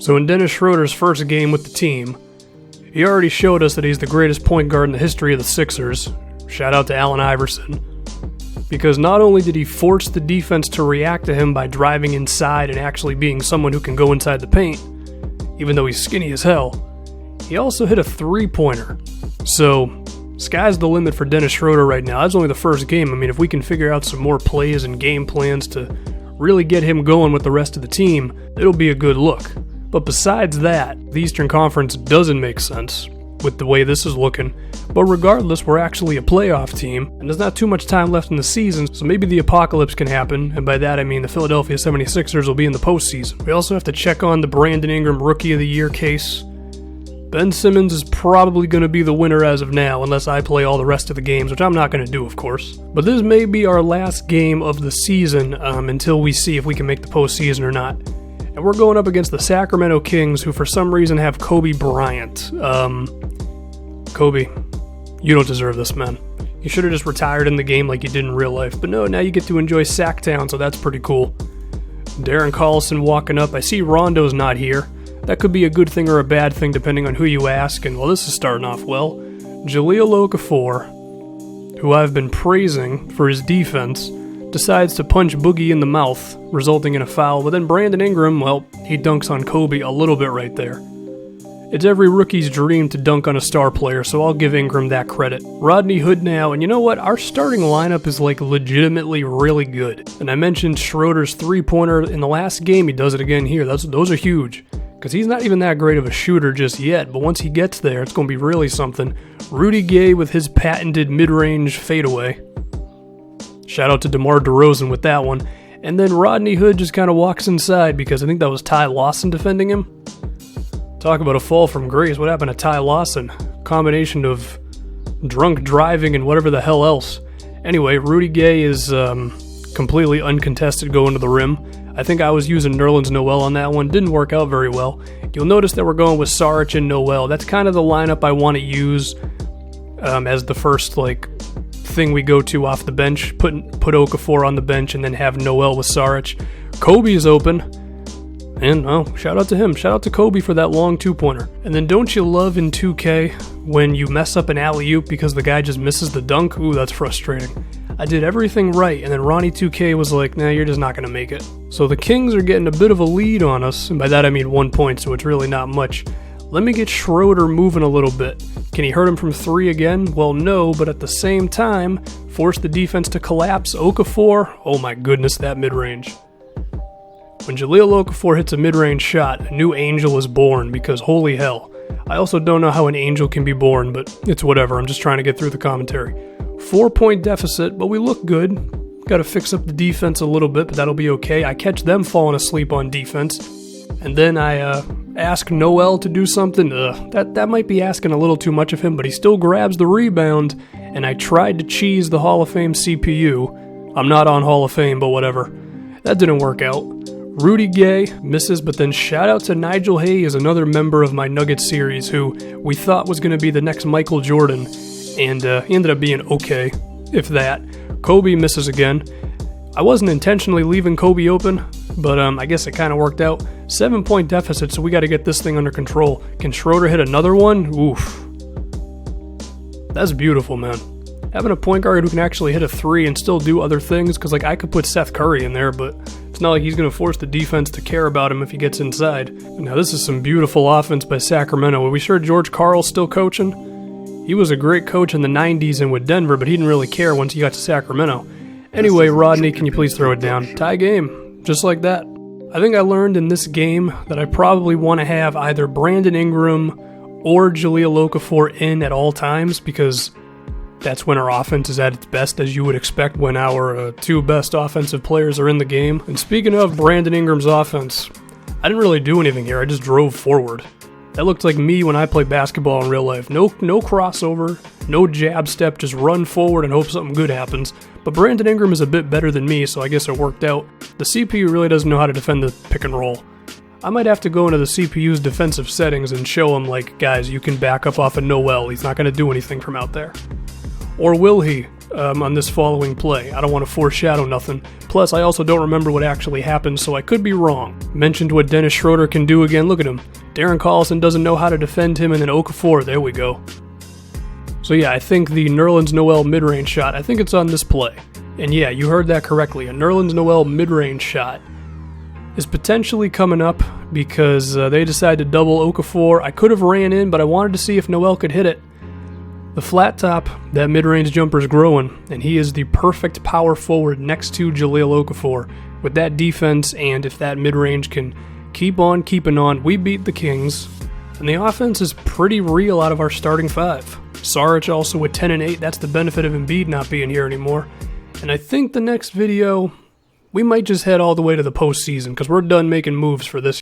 So in Dennis Schroeder's first game with the team, he already showed us that he's the greatest point guard in the history of the Sixers. Shout out to Allen Iverson. Because not only did he force the defense to react to him by driving inside and actually being someone who can go inside the paint, even though he's skinny as hell, he also hit a three-pointer. So, sky's the limit for Dennis Schroeder right now. That's only the first game. I mean, if we can figure out some more plays and game plans to really get him going with the rest of the team, it'll be a good look. But besides that, the Eastern Conference doesn't make sense with the way this is looking. But regardless, we're actually a playoff team, and there's not too much time left in the season, so maybe the apocalypse can happen, and by that I mean the Philadelphia 76ers will be in the postseason. We also have to check on the Brandon Ingram Rookie of the Year case. Ben Simmons is probably going to be the winner as of now, unless I play all the rest of the games, which I'm not going to do, of course. But this may be our last game of the season until we see if we can make the postseason or not. And we're going up against the Sacramento Kings, who for some reason have Kobe Bryant. Kobe, you don't deserve this, man. You should have just retired in the game like you did in real life. But no, now you get to enjoy Sacktown, so that's pretty cool. Darren Collison walking up. I see Rondo's not here. That could be a good thing or a bad thing depending on who you ask. And, well, this is starting off well. Jahlil Okafor, who I've been praising for his defense, decides to punch Boogie in the mouth, resulting in a foul. But then Brandon Ingram, well, he dunks on Kobe a little bit right there. It's every rookie's dream to dunk on a star player, so I'll give Ingram that credit. Rodney Hood now, and you know what? Our starting lineup is legitimately really good. And I mentioned Schroeder's three-pointer in the last game. He does it again here. Those are huge, because he's not even that great of a shooter just yet, but once he gets there, it's going to be really something. Rudy Gay with his patented mid-range fadeaway. Shout out to DeMar DeRozan with that one. And then Rodney Hood just kind of walks inside because I think that was Ty Lawson defending him. Talk about a fall from grace. What happened to Ty Lawson? Combination of drunk driving and whatever the hell else. Anyway, Rudy Gay is completely uncontested going to the rim. I think I was using Nerlens Noel on that one. Didn't work out very well. You'll notice that we're going with Saric and Noel. That's kind of the lineup I want to use as the first thing we go to off the bench. Put Okafor on the bench and then have Noel with Saric. Kobe is open. And, shout out to him. Shout out to Kobe for that long two-pointer. And then don't you love in 2K when you mess up an alley-oop because the guy just misses the dunk? Ooh, that's frustrating. I did everything right, and then Ronnie 2K was like, nah, you're just not going to make it. So the Kings are getting a bit of a lead on us, and by that I mean 1 point, so it's really not much. Let me get Schroeder moving a little bit. Can he hurt him from 3 again? Well, no, but at the same time, force the defense to collapse. Okafor, oh my goodness, that mid-range. When Jahlil Okafor hits a mid-range shot, a new angel is born, because holy hell. I also don't know how an angel can be born, but it's whatever, I'm just trying to get through the commentary. 4-point deficit, but we look good. Gotta fix up the defense a little bit, but that'll be okay. I catch them falling asleep on defense, and then I ask Noel to do something. That might be asking a little too much of him, but he still grabs the rebound, and I tried to cheese the Hall of Fame CPU. I'm not on Hall of Fame, but whatever. That didn't work out. Rudy Gay misses, but then shout out to Nigel Hayes, another member of my Nuggets series, who we thought was going to be the next Michael Jordan, and he ended up being okay, if that. Kobe misses again. I wasn't intentionally leaving Kobe open, but I guess it kind of worked out. 7-point deficit, so we got to get this thing under control. Can Schroeder hit another one? Oof. That's beautiful, man. Having a point guard who can actually hit a 3 and still do other things, because I could put Seth Curry in there, but it's not like he's going to force the defense to care about him if he gets inside. Now this is some beautiful offense by Sacramento. Are we sure George Karl's still coaching? He was a great coach in the 90s and with Denver, but he didn't really care once he got to Sacramento. Anyway, Rodney, can you please throw it down? Tie game. Just like that. I think I learned in this game that I probably want to have either Brandon Ingram or Jahlil Okafor in at all times, because that's when our offense is at its best, as you would expect when our 2 best offensive players are in the game. And speaking of Brandon Ingram's offense, I didn't really do anything here. I just drove forward. That looked like me when I play basketball in real life. No crossover, no jab step, just run forward and hope something good happens. But Brandon Ingram is a bit better than me, so I guess it worked out. The CPU really doesn't know how to defend the pick and roll. I might have to go into the CPU's defensive settings and show him, guys, you can back up off of Noel. He's not going to do anything from out there. Or will he? on this following play. I don't want to foreshadow nothing. Plus, I also don't remember what actually happened, so I could be wrong. Mentioned what Dennis Schroeder can do again. Look at him. Darren Collison doesn't know how to defend him, and then Okafor. There we go. So yeah, I think the Nerlens Noel mid-range shot, I think it's on this play. And yeah, you heard that correctly. A Nerlens Noel mid-range shot is potentially coming up because they decided to double Okafor. I could have ran in, but I wanted to see if Noel could hit it. The flat top, that mid-range jumper is growing, and he is the perfect power forward next to Jahlil Okafor. With that defense, and if that mid-range can keep on keeping on, we beat the Kings. And the offense is pretty real out of our starting five. Saric also with 10 and 8, that's the benefit of Embiid not being here anymore. And I think the next video, we might just head all the way to the postseason, because we're done making moves for this